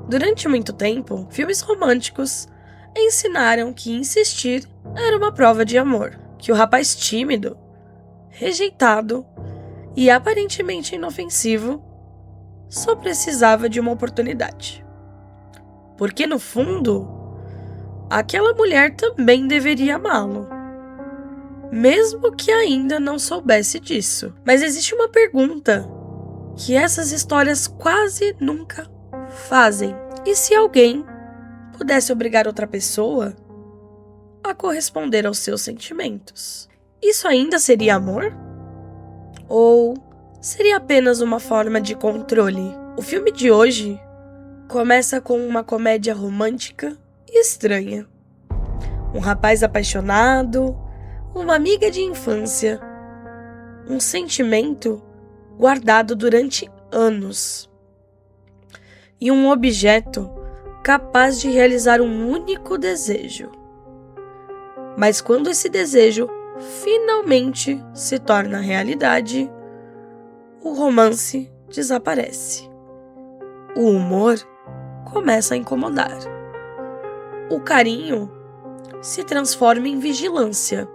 Durante muito tempo, filmes românticos ensinaram que insistir era uma prova de amor, que o rapaz tímido, rejeitado e aparentemente inofensivo só precisava de uma oportunidade. Porque no fundo, aquela mulher também deveria amá-lo, mesmo que ainda não soubesse disso. Mas existe uma pergunta que essas histórias quase nunca fazem. E se alguém pudesse obrigar outra pessoa a corresponder aos seus sentimentos? Isso ainda seria amor? Ou seria apenas uma forma de controle? O filme de hoje começa com uma comédia romântica e estranha. Um rapaz apaixonado, uma amiga de infância, um sentimento guardado durante anos e um objeto capaz de realizar um único desejo. Mas quando esse desejo finalmente se torna realidade, o romance desaparece. O humor começa a incomodar. O carinho se transforma em vigilância.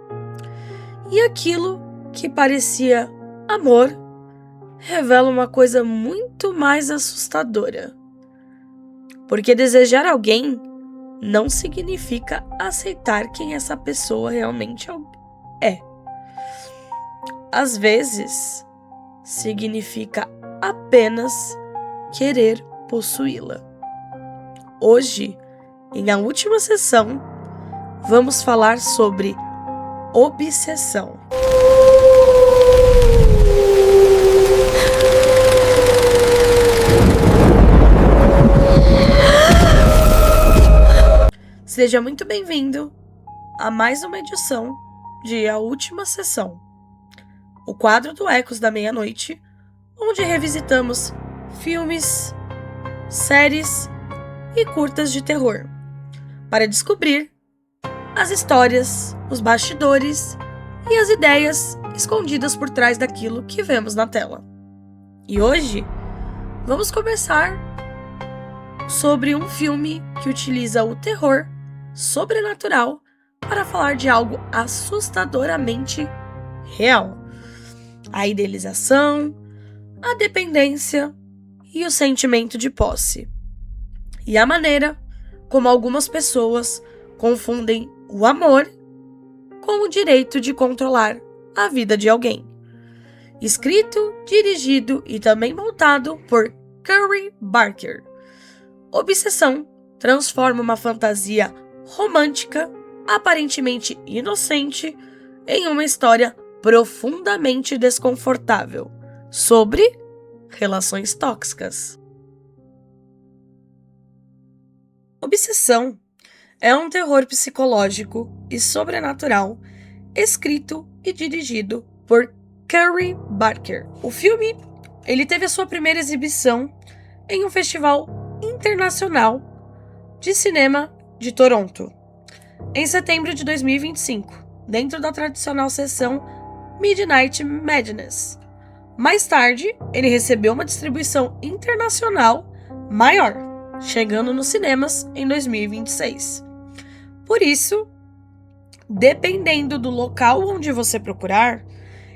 E aquilo que parecia amor revela uma coisa muito mais assustadora. Porque desejar alguém não significa aceitar quem essa pessoa realmente é. Às vezes, significa apenas querer possuí-la. Hoje, em a última sessão, vamos falar sobre obsessão. Seja muito bem-vindo a mais uma edição de A Última Sessão, o quadro do Ecos da Meia-Noite, onde revisitamos filmes, séries e curtas de terror, para descobrir as histórias, os bastidores e as ideias escondidas por trás daquilo que vemos na tela. E hoje, vamos conversar sobre um filme que utiliza o terror sobrenatural para falar de algo assustadoramente real. A idealização, a dependência e o sentimento de posse. E a maneira como algumas pessoas confundem o amor com o direito de controlar a vida de alguém. Escrito, dirigido e também montado por Curry Barker. Obsessão transforma uma fantasia romântica, aparentemente inocente, em uma história profundamente desconfortável sobre relações tóxicas. Obsessão é um terror psicológico e sobrenatural escrito e dirigido por Curry Barker. O filme ele teve a sua primeira exibição em um festival internacional de cinema de Toronto, em setembro de 2025, dentro da tradicional sessão Midnight Madness. Mais tarde, ele recebeu uma distribuição internacional maior, chegando nos cinemas em 2026. Por isso, dependendo do local onde você procurar,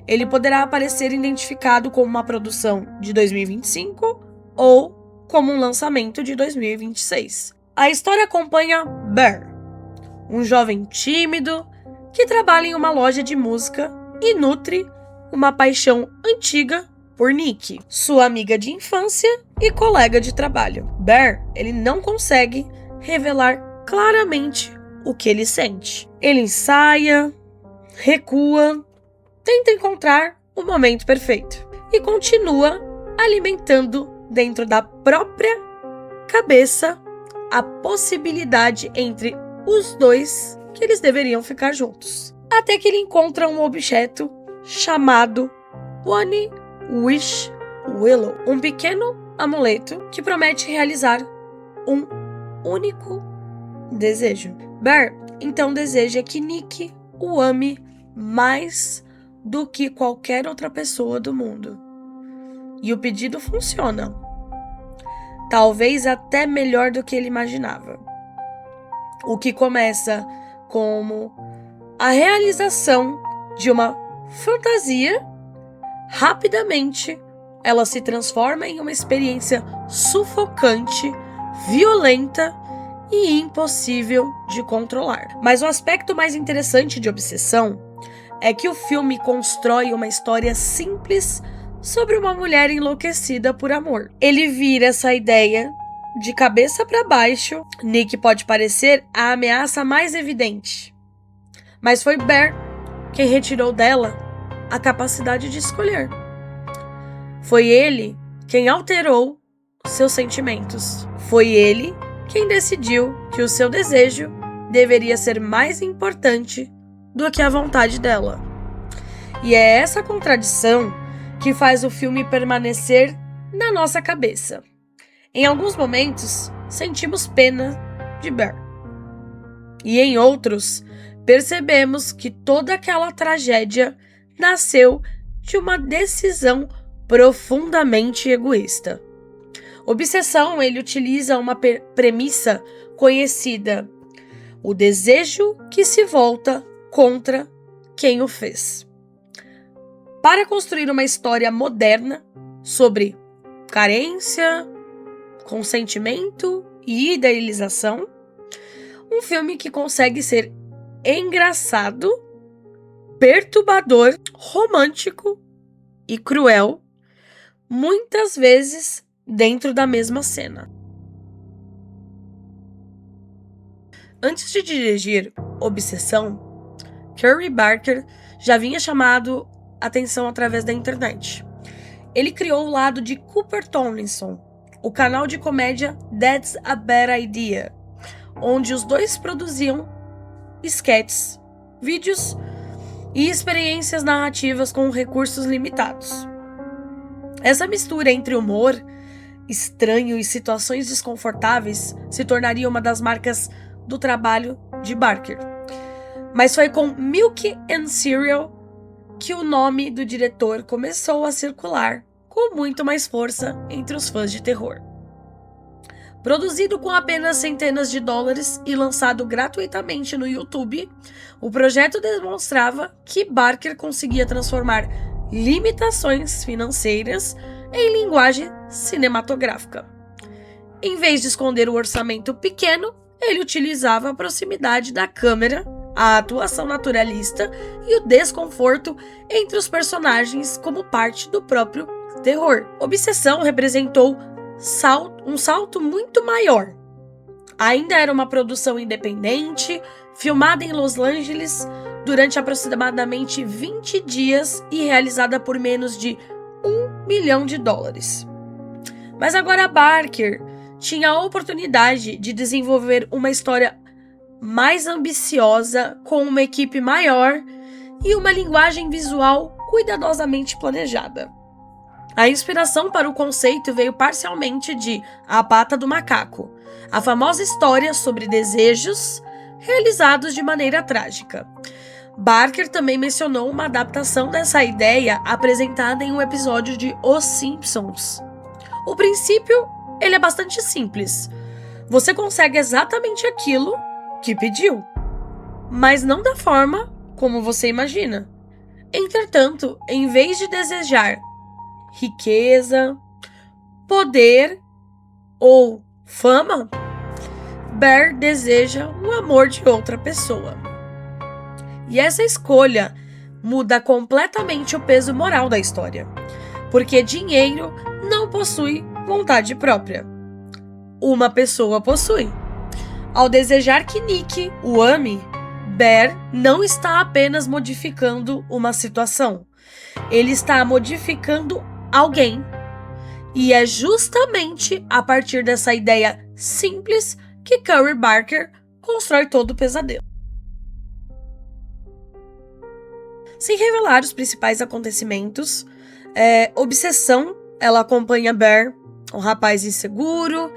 ele poderá aparecer identificado como uma produção de 2025 ou como um lançamento de 2026. A história acompanha Bear, um jovem tímido que trabalha em uma loja de música e nutre uma paixão antiga por Nick, sua amiga de infância e colega de trabalho. Bear, ele não consegue revelar claramente o que ele sente. Ele ensaia, recua, tenta encontrar o momento perfeito e continua alimentando dentro da própria cabeça a possibilidade entre os dois que eles deveriam ficar juntos. Até que ele encontra um objeto chamado One Wish Willow, um pequeno amuleto que promete realizar um único desejo. Bear então deseja que Nick o ame mais do que qualquer outra pessoa do mundo. E o pedido funciona. talvez até melhor do que ele imaginava. O que começa como a realização de uma fantasia, rapidamente ela se transforma em uma experiência sufocante, violenta e impossível de controlar. Mas o aspecto mais interessante de Obsessão é que o filme constrói uma história simples sobre uma mulher enlouquecida por amor. Ele vira essa ideia de cabeça para baixo. Nick pode parecer a ameaça mais evidente, mas foi Bear quem retirou dela a capacidade de escolher. Foi ele quem alterou seus sentimentos. Foi ele quem decidiu que o seu desejo deveria ser mais importante do que a vontade dela. E é essa contradição que faz o filme permanecer na nossa cabeça. Em alguns momentos, sentimos pena de Bear. E em outros, percebemos que toda aquela tragédia nasceu de uma decisão profundamente egoísta. Obsessão, ele utiliza uma premissa conhecida: o desejo que se volta contra quem o fez. Para construir uma história moderna sobre carência, consentimento e idealização, um filme que consegue ser engraçado, perturbador, romântico e cruel, muitas vezes dentro da mesma cena. Antes de dirigir Obsessão, Curry Barker já vinha chamado atenção através da internet. Ele criou o lado de Cooper Tomlinson, o canal de comédia That's a Bad Idea, onde os dois produziam sketches, vídeos e experiências narrativas com recursos limitados. Essa mistura entre humor estranho e situações desconfortáveis se tornaria uma das marcas do trabalho de Barker. Mas foi com Milk and Cereal que o nome do diretor começou a circular com muito mais força entre os fãs de terror. Produzido com apenas centenas de dólares e lançado gratuitamente no YouTube, o projeto demonstrava que Barker conseguia transformar limitações financeiras em linguagem cinematográfica. Em vez de esconder o orçamento pequeno, ele utilizava a proximidade da câmera, a atuação naturalista e o desconforto entre os personagens como parte do próprio terror. Obsessão representou um salto muito maior. Ainda era uma produção independente, filmada em Los Angeles durante aproximadamente 20 dias e realizada por menos de $1 milhão. Mas agora Barker tinha a oportunidade de desenvolver uma história mais ambiciosa, com uma equipe maior e uma linguagem visual cuidadosamente planejada. A inspiração para o conceito veio parcialmente de A Pata do Macaco, a famosa história sobre desejos realizados de maneira trágica. Barker também mencionou uma adaptação dessa ideia apresentada em um episódio de Os Simpsons. O princípio, ele é bastante simples. Você consegue exatamente aquilo que pediu, mas não da forma como você imagina. Entretanto, em vez de desejar riqueza, poder ou fama, Bear deseja o amor de outra pessoa. E essa escolha muda completamente o peso moral da história, porque dinheiro não possui vontade própria. Uma pessoa possui. Ao desejar que Nick o ame, Bear não está apenas modificando uma situação, ele está modificando alguém. E é justamente a partir dessa ideia simples que Curry Barker constrói todo o pesadelo. Sem revelar os principais acontecimentos, Obsessão, ela acompanha Bear, um rapaz inseguro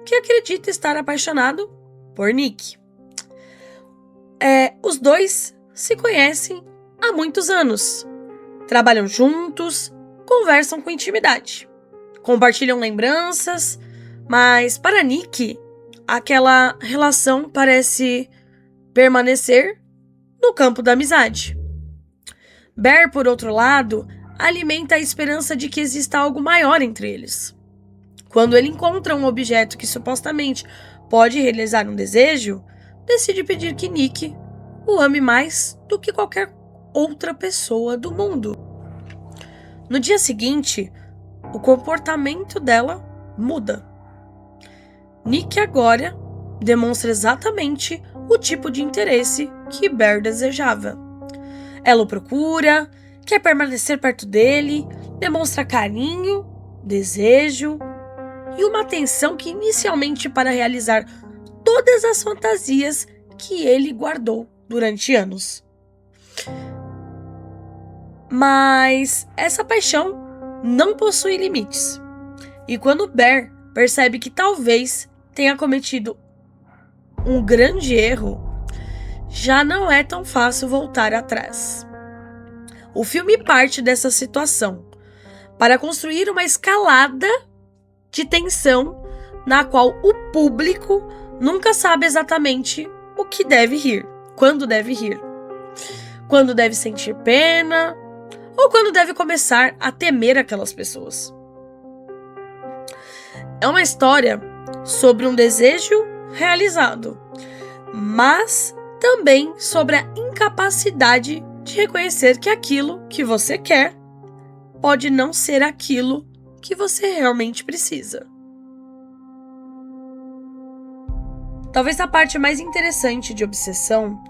que acredita estar apaixonado por Nick. Os dois se conhecem há muitos anos, trabalham juntos, conversam com intimidade, compartilham lembranças, Mas para Nick, aquela relação parece permanecer no campo da amizade. Bear, por outro lado, alimenta a esperança de que exista algo maior entre eles. Quando ele encontra um objeto que supostamente pode realizar um desejo, decide pedir que Nick o ame mais do que qualquer outra pessoa do mundo. No dia seguinte, o comportamento dela muda. Nick agora demonstra exatamente o tipo de interesse que Bear desejava. Ela o procura, quer permanecer perto dele, demonstra carinho, desejo e uma atenção que inicialmente para realizar todas as fantasias que ele guardou durante anos. Mas essa paixão não possui limites. E quando Bear percebe que talvez tenha cometido um grande erro, já não é tão fácil voltar atrás. O filme parte dessa situação para construir uma escalada de tensão na qual o público nunca sabe exatamente o que deve rir, quando deve sentir pena ou quando deve começar a temer aquelas pessoas. É uma história sobre um desejo realizado, mas também sobre a incapacidade de reconhecer que aquilo que você quer pode não ser aquilo que você realmente precisa. Talvez a parte mais interessante de Obsessão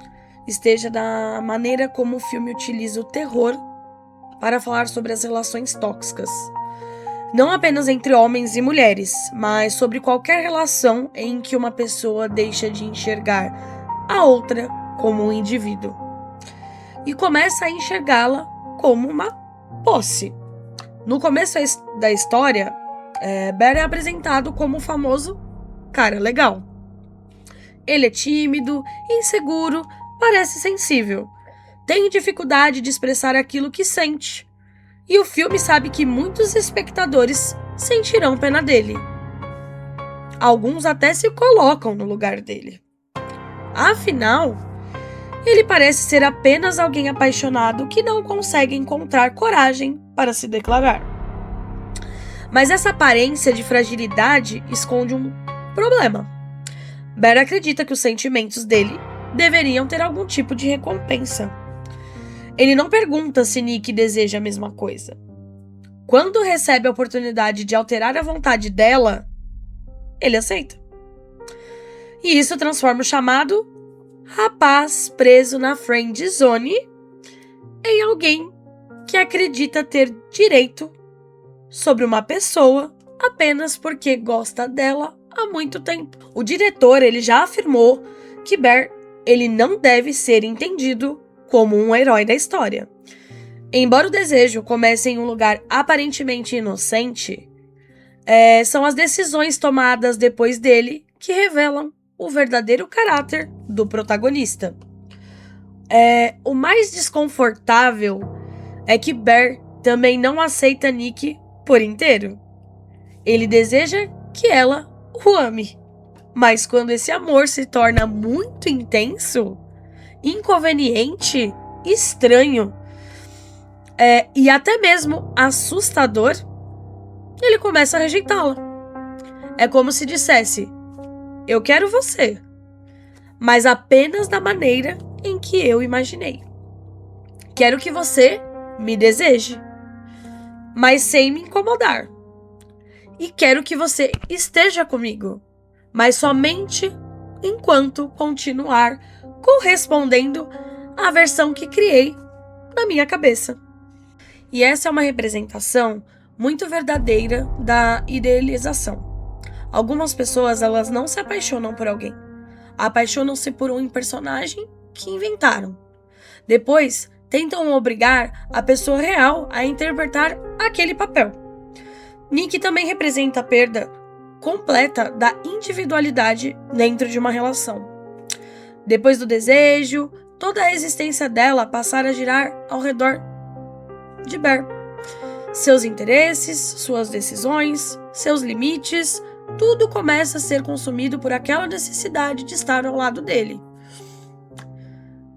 esteja na maneira como o filme utiliza o terror para falar sobre as relações tóxicas. Não apenas entre homens e mulheres, mas sobre qualquer relação em que uma pessoa deixa de enxergar a outra como um indivíduo e começa a enxergá-la como uma posse. No começo da história, Bear é apresentado como o famoso cara legal. Ele é tímido, inseguro, parece sensível, tem dificuldade de expressar aquilo que sente. E o filme sabe que muitos espectadores sentirão pena dele. Alguns até se colocam no lugar dele. Afinal, ele parece ser apenas alguém apaixonado que não consegue encontrar coragem para se declarar. Mas essa aparência de fragilidade esconde um problema. Bear acredita que os sentimentos dele deveriam ter algum tipo de recompensa. Ele não pergunta se Nick deseja a mesma coisa. Quando recebe a oportunidade de alterar a vontade dela, ele aceita. E isso transforma o chamado rapaz preso na friend zone em alguém que acredita ter direito sobre uma pessoa apenas porque gosta dela há muito tempo. O diretor ele já afirmou que Bear ele não deve ser entendido como um herói da história. Embora o desejo comece em um lugar aparentemente inocente, são as decisões tomadas depois dele que revelam o verdadeiro caráter do protagonista. O mais desconfortável é que Bear também não aceita Nick por inteiro. Ele deseja que ela o ame, mas quando esse amor se torna muito intenso, inconveniente, estranho e até mesmo assustador, ele começa a rejeitá-la. É como se dissesse: eu quero você, mas apenas da maneira em que eu imaginei. Quero que você me deseje, mas sem me incomodar. E quero que você esteja comigo, mas somente enquanto continuar correspondendo à versão que criei na minha cabeça. E essa é uma representação muito verdadeira da idealização. Algumas pessoas, elas não se apaixonam por alguém. Apaixonam-se por um personagem que inventaram. Depois, tentam obrigar a pessoa real a interpretar aquele papel. Nick também representa a perda completa da individualidade dentro de uma relação. Depois do desejo, toda a existência dela passar a girar ao redor de Bear. Seus interesses, suas decisões, seus limites, tudo começa a ser consumido por aquela necessidade de estar ao lado dele.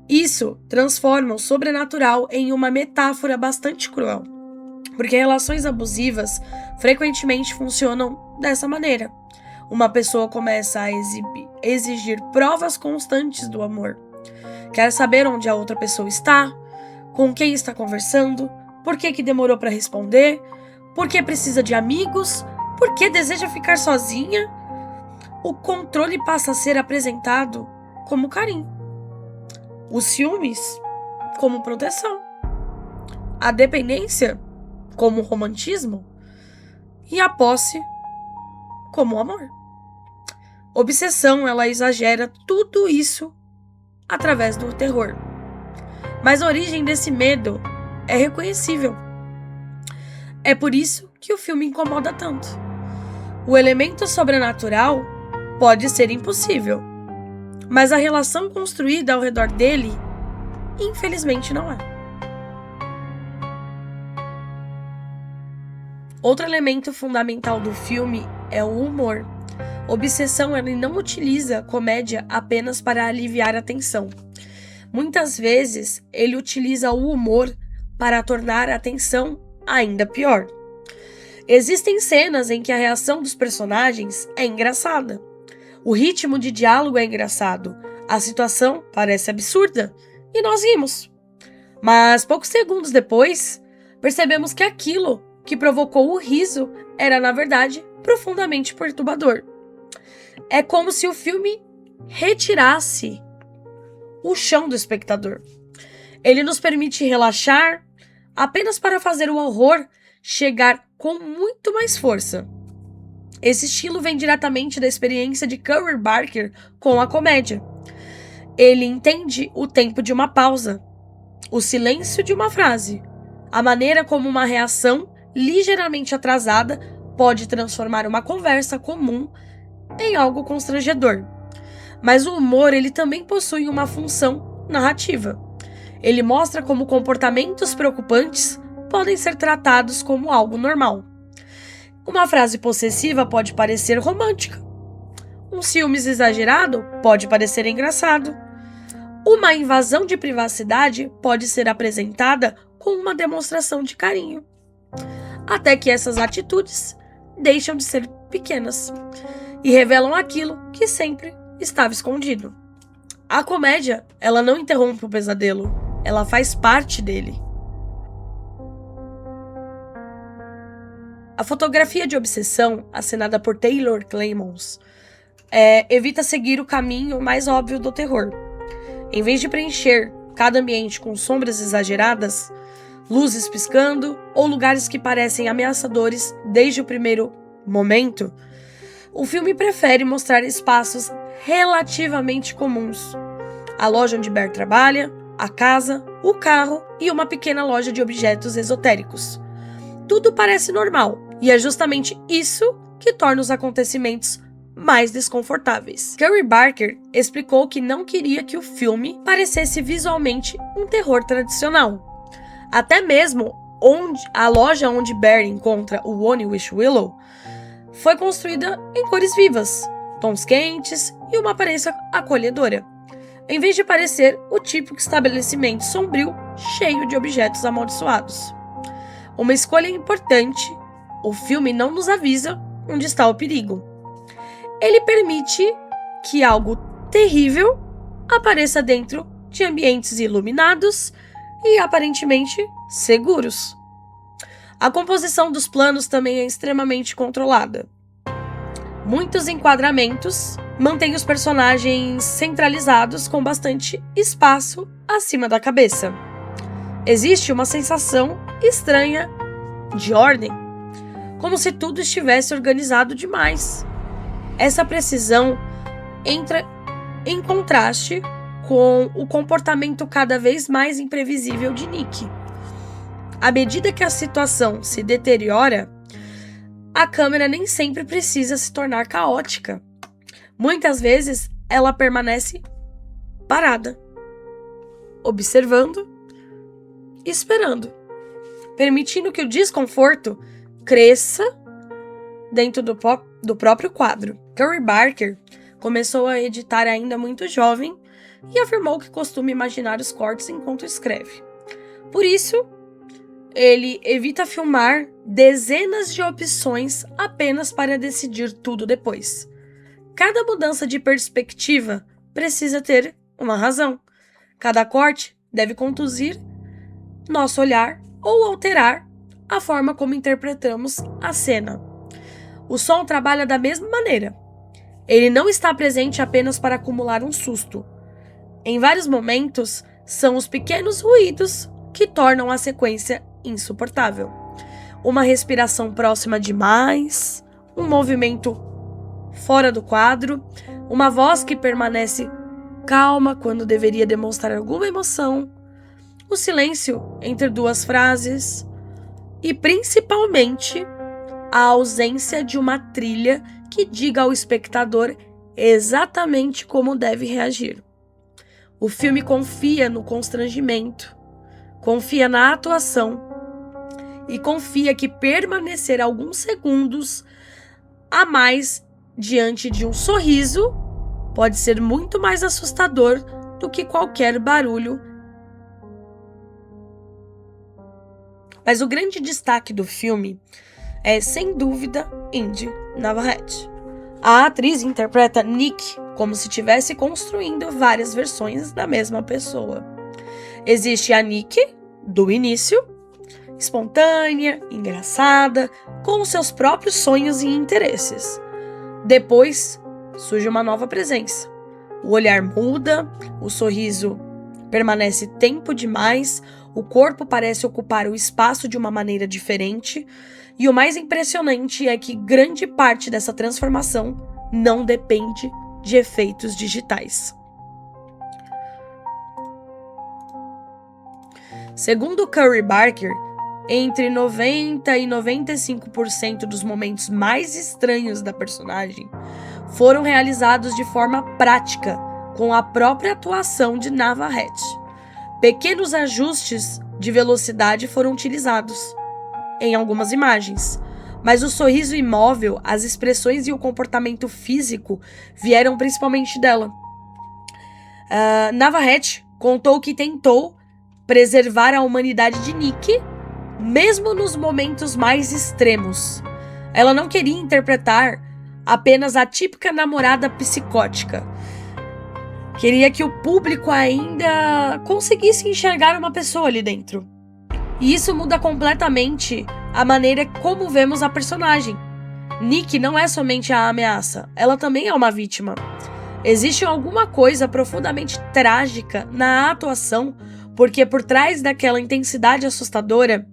Isso transforma o sobrenatural em uma metáfora bastante cruel, porque relações abusivas frequentemente funcionam dessa maneira. Uma pessoa começa a exigir provas constantes do amor. Quer saber onde a outra pessoa está, com quem está conversando, por que demorou para responder, por que precisa de amigos, por que deseja ficar sozinha. O controle passa a ser apresentado como carinho, os ciúmes como proteção, a dependência como romantismo e a posse como amor. Obsessão, ela exagera tudo isso através do terror. Mas a origem desse medo é reconhecível. É por isso que o filme incomoda tanto. O elemento sobrenatural pode ser impossível, mas a relação construída ao redor dele, infelizmente, não é. Outro elemento fundamental do filme é o humor. Obsessão, ele não utiliza comédia apenas para aliviar a tensão. Muitas vezes, ele utiliza o humor para tornar a tensão ainda pior. Existem cenas em que a reação dos personagens é engraçada. O ritmo de diálogo é engraçado. A situação parece absurda e nós rimos. Mas poucos segundos depois, percebemos que aquilo que provocou o riso era, na verdade, profundamente perturbador. É como se o filme retirasse o chão do espectador. Ele nos permite relaxar apenas para fazer o horror chegar com muito mais força. Esse estilo vem diretamente da experiência de Curry Barker com a comédia. Ele entende o tempo de uma pausa, o silêncio de uma frase, a maneira como uma reação ligeiramente atrasada pode transformar uma conversa comum em algo constrangedor. Mas o humor, ele também possui uma função narrativa. Ele mostra como comportamentos preocupantes podem ser tratados como algo normal. Uma frase possessiva pode parecer romântica. Um ciúmes exagerado pode parecer engraçado. Uma invasão de privacidade pode ser apresentada com uma demonstração de carinho. Até que essas atitudes deixam de ser pequenas e revelam aquilo que sempre estava escondido. A comédia, ela não interrompe o pesadelo, ela faz parte dele. A fotografia de Obsessão, assinada por Taylor Clemons, evita seguir o caminho mais óbvio do terror. Em vez de preencher cada ambiente com sombras exageradas, luzes piscando ou lugares que parecem ameaçadores desde o primeiro momento, o filme prefere mostrar espaços relativamente comuns. A loja onde Bear trabalha, a casa, o carro e uma pequena loja de objetos esotéricos. Tudo parece normal, e é justamente isso que torna os acontecimentos mais desconfortáveis. Curry Barker explicou que não queria que o filme parecesse visualmente um terror tradicional. Até mesmo a loja onde Bear encontra o One Wish Willow foi construída em cores vivas, tons quentes e uma aparência acolhedora, em vez de parecer o típico estabelecimento sombrio cheio de objetos amaldiçoados. Uma escolha importante: o filme não nos avisa onde está o perigo. Ele permite que algo terrível apareça dentro de ambientes iluminados e aparentemente seguros. A composição dos planos também é extremamente controlada. Muitos enquadramentos mantêm os personagens centralizados com bastante espaço acima da cabeça. Existe uma sensação estranha de ordem, como se tudo estivesse organizado demais. Essa precisão entra em contraste com o comportamento cada vez mais imprevisível de Nick. À medida que a situação se deteriora, a câmera nem sempre precisa se tornar caótica. Muitas vezes, ela permanece parada, observando e esperando, permitindo que o desconforto cresça dentro do do próprio quadro. Curry Barker começou a editar ainda muito jovem e afirmou que costuma imaginar os cortes enquanto escreve. Por isso, ele evita filmar dezenas de opções apenas para decidir tudo depois. Cada mudança de perspectiva precisa ter uma razão. Cada corte deve conduzir nosso olhar ou alterar a forma como interpretamos a cena. O som trabalha da mesma maneira. Ele não está presente apenas para acumular um susto. Em vários momentos, são os pequenos ruídos que tornam a sequência insuportável. Uma respiração próxima demais, um movimento fora do quadro, uma voz que permanece calma quando deveria demonstrar alguma emoção, o silêncio entre duas frases e, principalmente, a ausência de uma trilha que diga ao espectador exatamente como deve reagir. O filme confia no constrangimento, confia na atuação e confia que permanecer alguns segundos a mais diante de um sorriso pode ser muito mais assustador do que qualquer barulho. Mas o grande destaque do filme é, sem dúvida, Indy Navarrete. A atriz interpreta Nick como se estivesse construindo várias versões da mesma pessoa. Existe a Nick do início, espontânea, engraçada, com seus próprios sonhos e interesses. Depois surge uma nova presença. O olhar muda, o sorriso permanece tempo demais, o corpo parece ocupar o espaço de uma maneira diferente, e o mais impressionante é que grande parte dessa transformação não depende de efeitos digitais. Segundo Curry Barker, entre 90% e 95% dos momentos mais estranhos da personagem foram realizados de forma prática, com a própria atuação de Navarrete. Pequenos ajustes de velocidade foram utilizados em algumas imagens, mas o sorriso imóvel, as expressões e o comportamento físico vieram principalmente dela. Navarrete contou que tentou preservar a humanidade de Nick, mesmo nos momentos mais extremos. Ela não queria interpretar apenas a típica namorada psicótica. Queria que o público ainda conseguisse enxergar uma pessoa ali dentro. E isso muda completamente a maneira como vemos a personagem. Nick não é somente a ameaça, ela também é uma vítima. Existe alguma coisa profundamente trágica na atuação, porque por trás daquela intensidade assustadora,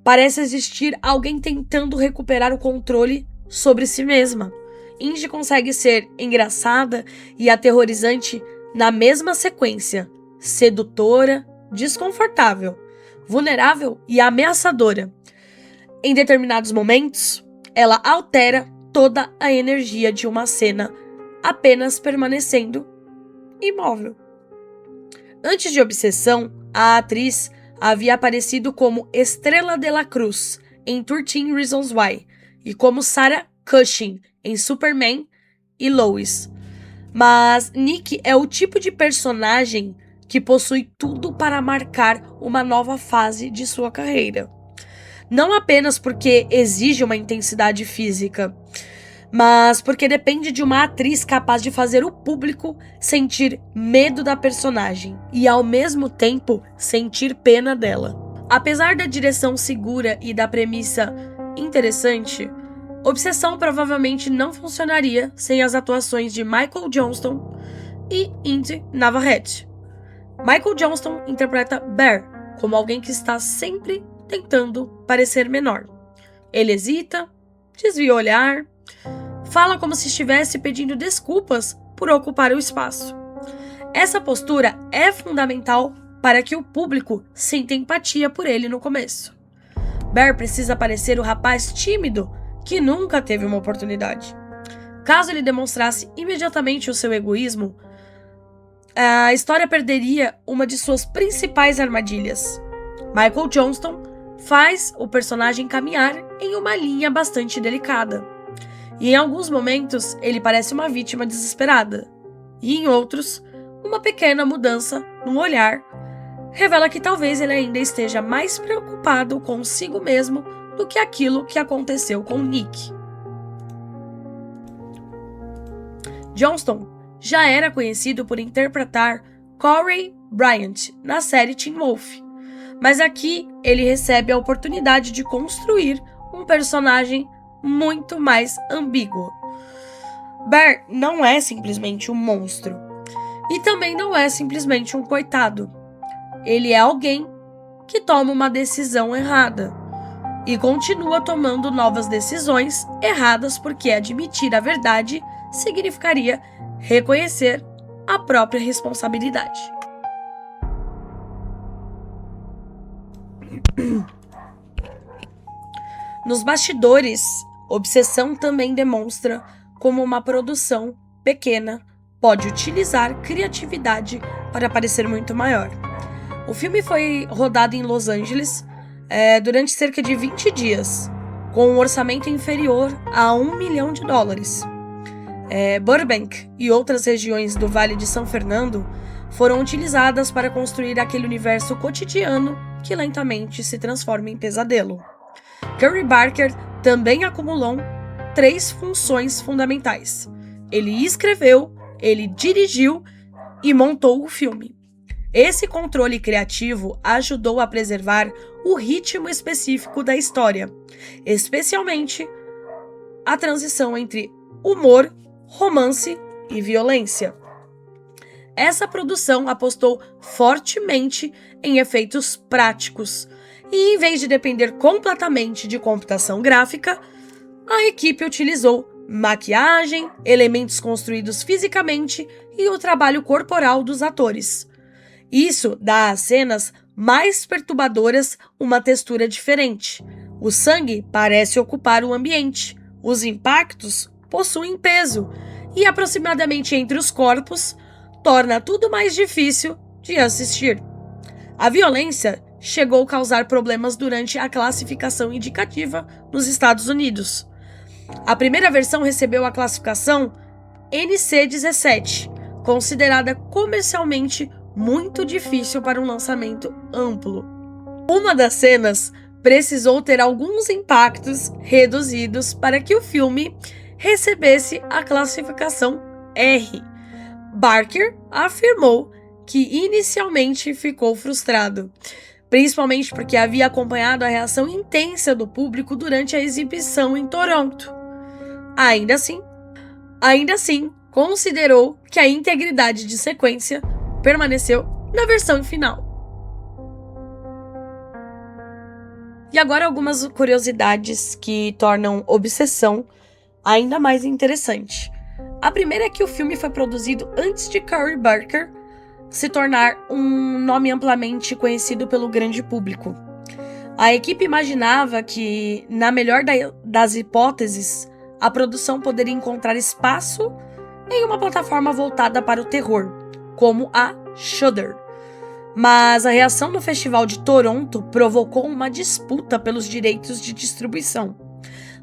parece existir alguém tentando recuperar o controle sobre si mesma. Indy consegue ser engraçada e aterrorizante na mesma sequência, sedutora, desconfortável, vulnerável e ameaçadora. Em determinados momentos, ela altera toda a energia de uma cena, apenas permanecendo imóvel. Antes de Obsessão, a atriz havia aparecido como Estrela de la Cruz em 13 Reasons Why e como Sarah Cushing em Superman e Lois. Mas Nick é o tipo de personagem que possui tudo para marcar uma nova fase de sua carreira. Não apenas porque exige uma intensidade física, mas porque depende de uma atriz capaz de fazer o público sentir medo da personagem e, ao mesmo tempo, sentir pena dela. Apesar da direção segura e da premissa interessante, Obsessão provavelmente não funcionaria sem as atuações de Michael Johnston e Indy Navarrete. Michael Johnston interpreta Bear como alguém que está sempre tentando parecer menor. Ele hesita, desvia o olhar, fala como se estivesse pedindo desculpas por ocupar o espaço. Essa postura é fundamental para que o público sinta empatia por ele no começo. Bear precisa parecer o rapaz tímido que nunca teve uma oportunidade. Caso ele demonstrasse imediatamente o seu egoísmo, a história perderia uma de suas principais armadilhas. Michael Johnston faz o personagem caminhar em uma linha bastante delicada. e em alguns momentos ele parece uma vítima desesperada, e em outros, uma pequena mudança no olhar revela que talvez ele ainda esteja mais preocupado consigo mesmo do que aquilo que aconteceu com Nick. Johnston já era conhecido por interpretar Corey Bryant na série Teen Wolf, mas aqui ele recebe a oportunidade de construir um personagem muito mais ambíguo. Bear não é simplesmente um monstro, e também não é simplesmente um coitado. Ele é alguém que toma uma decisão errada e continua tomando novas decisões erradas porque admitir a verdade significaria reconhecer a própria responsabilidade. Nos bastidores, Obsessão também demonstra como uma produção pequena pode utilizar criatividade para parecer muito maior. O filme foi rodado em Los Angeles durante cerca de 20 dias, com um orçamento inferior a $1 milhão. Burbank e outras regiões do Vale de São Fernando foram utilizadas para construir aquele universo cotidiano que lentamente se transforma em pesadelo. Curry Barker também acumulou 3 funções fundamentais. Ele escreveu, ele dirigiu e montou o filme. Esse controle criativo ajudou a preservar o ritmo específico da história, especialmente a transição entre humor, romance e violência. Essa produção apostou fortemente em efeitos práticos e, em vez de depender completamente de computação gráfica, a equipe utilizou maquiagem, elementos construídos fisicamente e o trabalho corporal dos atores. Isso dá às cenas mais perturbadoras uma textura diferente. O sangue parece ocupar o ambiente, os impactos possuem peso, e aproximadamente entre os corpos torna tudo mais difícil de assistir. A violência chegou a causar problemas durante a classificação indicativa nos Estados Unidos. A primeira versão recebeu a classificação NC-17, considerada comercialmente muito difícil para um lançamento amplo. Uma das cenas precisou ter alguns impactos reduzidos para que o filme recebesse a classificação R. Barker afirmou que inicialmente ficou frustrado, principalmente porque havia acompanhado a reação intensa do público durante a exibição em Toronto. Ainda assim, considerou que a integridade de sequência permaneceu na versão final. E agora algumas curiosidades que tornam Obsessão ainda mais interessante. A primeira é que o filme foi produzido antes de Curry Barker se tornar um nome amplamente conhecido pelo grande público. A equipe imaginava que, na melhor das hipóteses, a produção poderia encontrar espaço em uma plataforma voltada para o terror, como a Shudder. Mas a reação no Festival de Toronto provocou uma disputa pelos direitos de distribuição,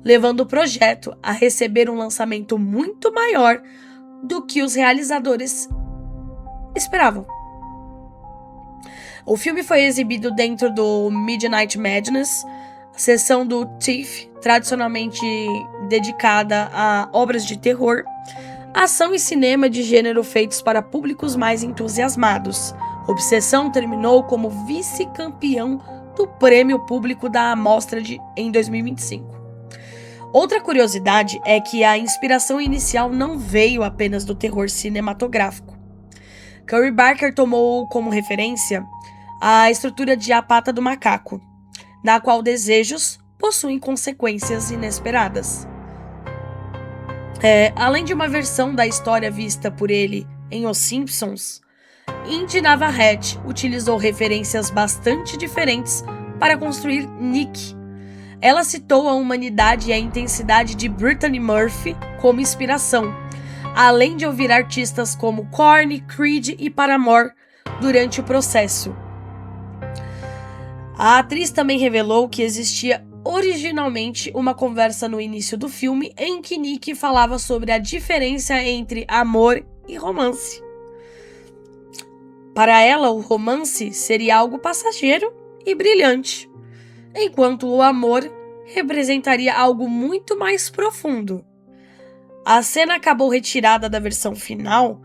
levando o projeto a receber um lançamento muito maior do que os realizadores esperavam. O filme foi exibido dentro do Midnight Madness, sessão do TIFF, tradicionalmente dedicada a obras de terror, ação e cinema de gênero feitos para públicos mais entusiasmados. Obsessão terminou como vice-campeão do Prêmio Público da Amostra em 2025. Outra curiosidade é que a inspiração inicial não veio apenas do terror cinematográfico. Curry Barker tomou como referência a estrutura de A Pata do Macaco, na qual desejos possuem consequências inesperadas. Além de uma versão da história vista por ele em Os Simpsons, Indy Navarrete utilizou referências bastante diferentes para construir Nick. Ela citou a humanidade e a intensidade de Brittany Murphy como inspiração, além de ouvir artistas como Korn, Creed e Paramore durante o processo. A atriz também revelou que existia originalmente uma conversa no início do filme em que Nick falava sobre a diferença entre amor e romance. Para ela, o romance seria algo passageiro e brilhante, enquanto o amor representaria algo muito mais profundo. A cena acabou retirada da versão final,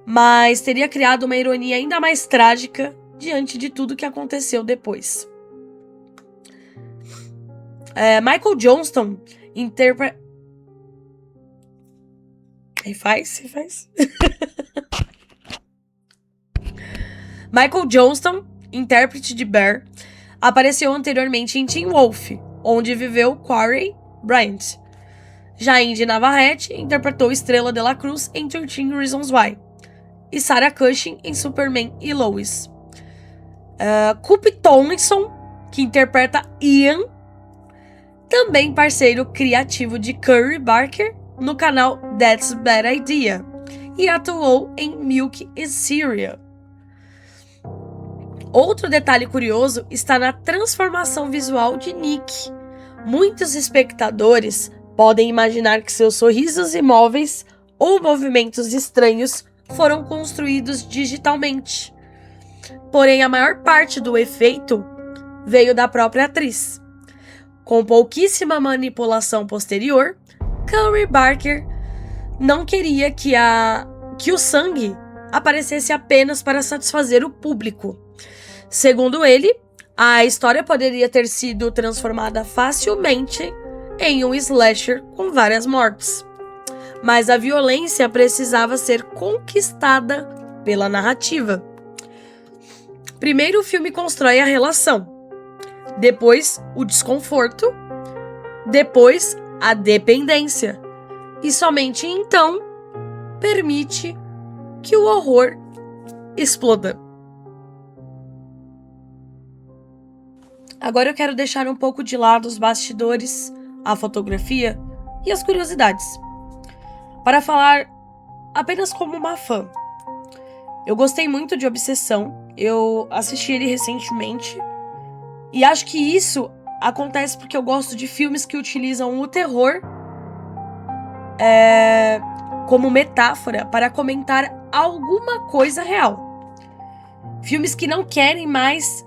mas teria criado uma ironia ainda mais trágica diante de tudo que aconteceu depois. Michael Johnston interpreta... Refaz. Michael Johnston, intérprete de Bear, apareceu anteriormente em Teen Wolf, onde viveu Corey Bryant. Já Indy Navarrete interpretou Estrela de la Cruz em 13 Reasons Why. E Sarah Cushing em Superman e Lois. Coop Tomlinson, que interpreta Ian, também parceiro criativo de Curry Barker no canal That's a Bad Idea, e atuou em Milk and Cereal. Outro detalhe curioso está na transformação visual de Nick. Muitos espectadores podem imaginar que seus sorrisos imóveis ou movimentos estranhos foram construídos digitalmente. Porém, a maior parte do efeito veio da própria atriz. Com pouquíssima manipulação posterior, Curry Barker não queria que o sangue aparecesse apenas para satisfazer o público. Segundo ele, a história poderia ter sido transformada facilmente em um slasher com várias mortes. Mas a violência precisava ser conquistada pela narrativa. Primeiro o filme constrói a relação, depois o desconforto, depois a dependência, e somente então permite que o horror exploda. Agora eu quero deixar um pouco de lado os bastidores, a fotografia e as curiosidades, para falar apenas como uma fã. Eu gostei muito de Obsessão, eu assisti ele recentemente, e acho que isso acontece porque eu gosto de filmes que utilizam o terror como metáfora para comentar alguma coisa real. Filmes que não querem mais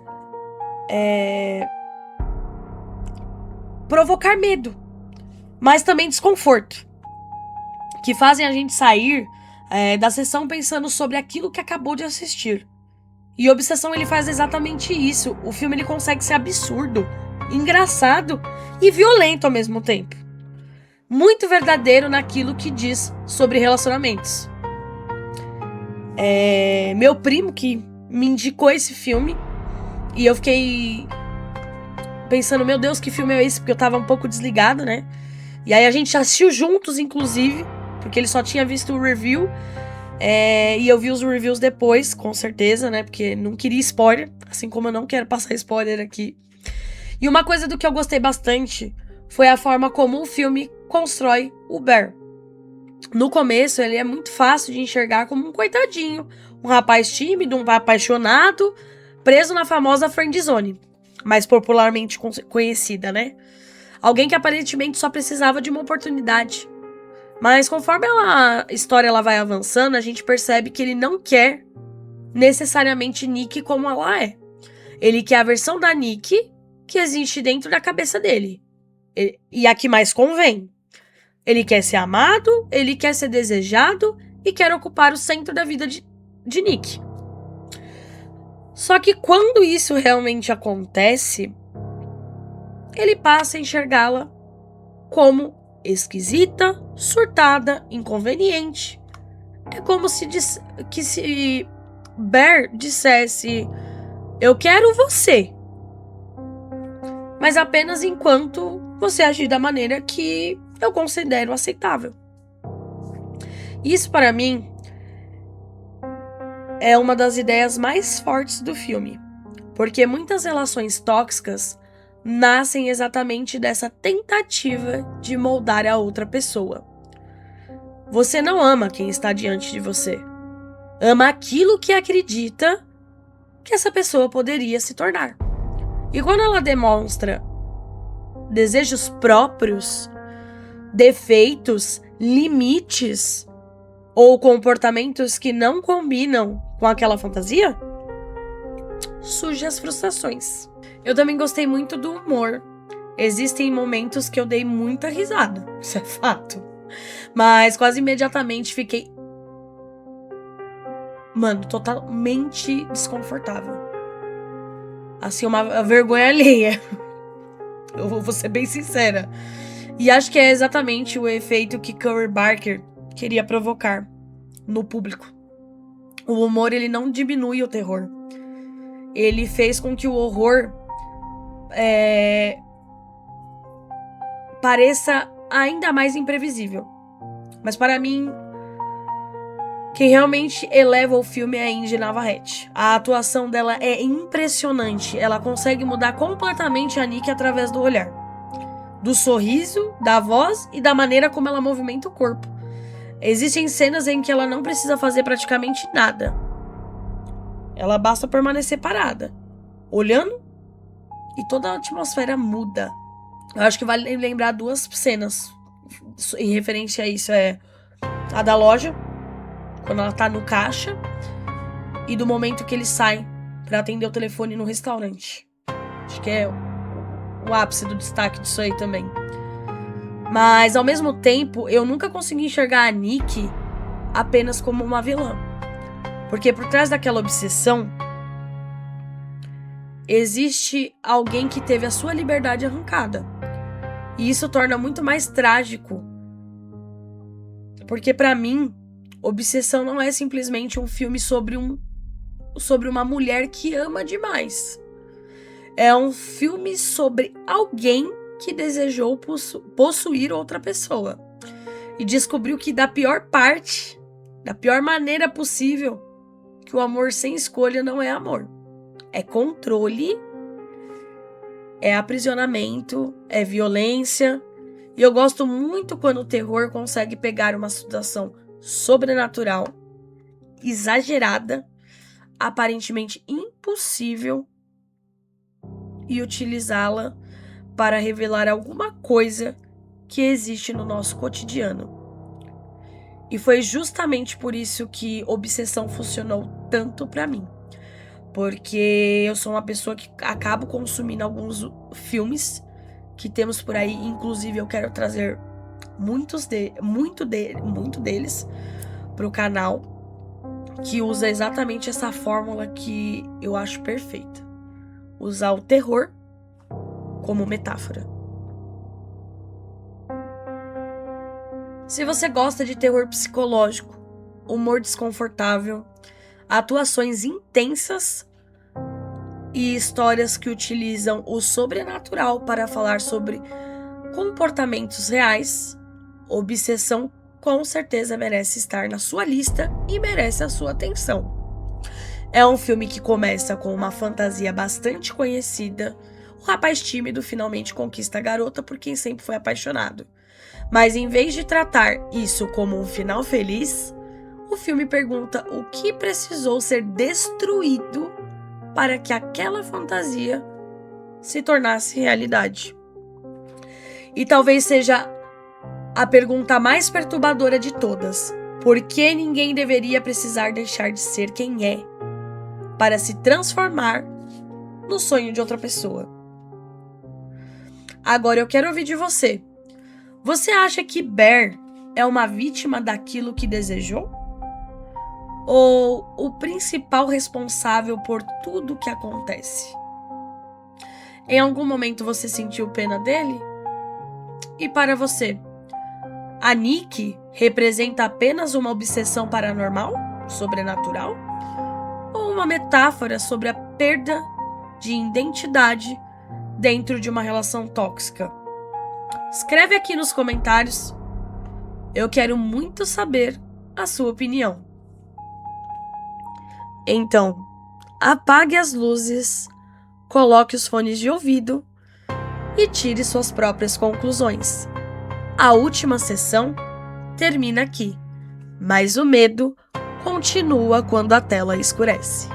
provocar medo, mas também desconforto, que fazem a gente sair da sessão pensando sobre aquilo que acabou de assistir. E Obsessão, ele faz exatamente isso. O filme, ele consegue ser absurdo, engraçado e violento ao mesmo tempo. Muito verdadeiro naquilo que diz sobre relacionamentos. Meu primo que me indicou esse filme, e eu fiquei pensando, meu Deus, que filme é esse? Porque eu tava um pouco desligado, né? E aí a gente assistiu juntos, inclusive, porque ele só tinha visto o review. E eu vi os reviews depois, com certeza, né? Porque não queria spoiler, assim como eu não quero passar spoiler aqui. E uma coisa do que eu gostei bastante foi a forma como o filme constrói o Bear. No começo, ele é muito fácil de enxergar como um coitadinho, um rapaz tímido, um apaixonado, preso na famosa friendzone, mais popularmente conhecida, né? Alguém que aparentemente só precisava de uma oportunidade. Mas conforme a história ela vai avançando, a gente percebe que ele não quer necessariamente Nick como ela é. Ele quer a versão da Nick que existe dentro da cabeça dele. E a que mais convém. Ele quer ser amado, ele quer ser desejado e quer ocupar o centro da vida de Nick. Só que quando isso realmente acontece, ele passa a enxergá-la como esquisita, surtada, inconveniente. É como se Bear dissesse: eu quero você, mas apenas enquanto você agir da maneira que eu considero aceitável. Isso, para mim, é uma das ideias mais fortes do filme, porque muitas relações tóxicas nascem exatamente dessa tentativa de moldar a outra pessoa. Você não ama quem está diante de você. Ama aquilo que acredita que essa pessoa poderia se tornar. E quando ela desejos próprios, defeitos, limites ou comportamentos que não combinam com aquela fantasia, surgem as frustrações. Eu também gostei muito do humor. Existem momentos que eu dei muita risada, isso é fato. Mas quase imediatamente fiquei, totalmente desconfortável. Assim, uma vergonha alheia. Eu vou ser bem sincera. E acho que é exatamente o efeito que Curry Barker queria provocar no público. O humor, ele não diminui o terror. Ele fez com que o horror pareça ainda mais imprevisível. Mas para mim, quem realmente eleva o filme é a Indy Navarrete. A atuação dela é impressionante. Ela consegue mudar completamente a Nick através do olhar, do sorriso, da voz e da maneira como ela movimenta o corpo. Existem cenas em que ela não precisa fazer praticamente nada. Ela basta permanecer parada, olhando, e toda a atmosfera muda. Eu acho que vale lembrar 2 cenas em referência a isso. É a da loja, quando ela tá no caixa, e do momento que ele sai pra atender o telefone no restaurante. Acho que é o ápice do destaque disso aí também. Mas, ao mesmo tempo, eu nunca consegui enxergar a Nick apenas como uma vilã. Porque por trás daquela obsessão, existe alguém que teve a sua liberdade arrancada. E isso torna muito mais trágico. Porque, pra mim, Obsessão não é simplesmente um filme sobre uma mulher que ama demais. É um filme sobre alguém que desejou possuir outra pessoa e descobriu que da pior maneira possível, que o amor sem escolha não é amor. É controle, é aprisionamento, é violência. E eu gosto muito quando o terror consegue pegar uma situação sobrenatural, exagerada, aparentemente impossível, e utilizá-la para revelar alguma coisa que existe no nosso cotidiano. E foi justamente por isso que Obsessão funcionou tanto pra mim. Porque eu sou uma pessoa que acabo consumindo alguns filmes que temos por aí. Inclusive, eu quero trazer muito deles pro canal, que usa exatamente essa fórmula que eu acho perfeita. Usar o terror como metáfora. Se você gosta de terror psicológico, humor desconfortável, atuações intensas e histórias que utilizam o sobrenatural para falar sobre comportamentos reais, Obsessão com certeza merece estar na sua lista e merece a sua atenção. É um filme que começa com uma fantasia bastante conhecida. O rapaz tímido finalmente conquista a garota por quem sempre foi apaixonado. Mas em vez de tratar isso como um final feliz, o filme pergunta o que precisou ser destruído para que aquela fantasia se tornasse realidade. E talvez seja a pergunta mais perturbadora de todas: por que ninguém deveria precisar deixar de ser quem é para se transformar no sonho de outra pessoa? Agora eu quero ouvir de você. Você acha que Bear é uma vítima daquilo que desejou? Ou o principal responsável por tudo que acontece? Em algum momento você sentiu pena dele? E para você, a Nick representa apenas uma obsessão paranormal, sobrenatural? Ou uma metáfora sobre a perda de identidade dentro de uma relação tóxica? Escreve aqui nos comentários. Eu quero muito saber a sua opinião. Então, apague as luzes, coloque os fones de ouvido e tire suas próprias conclusões. A última sessão termina aqui, mas o medo continua quando a tela escurece.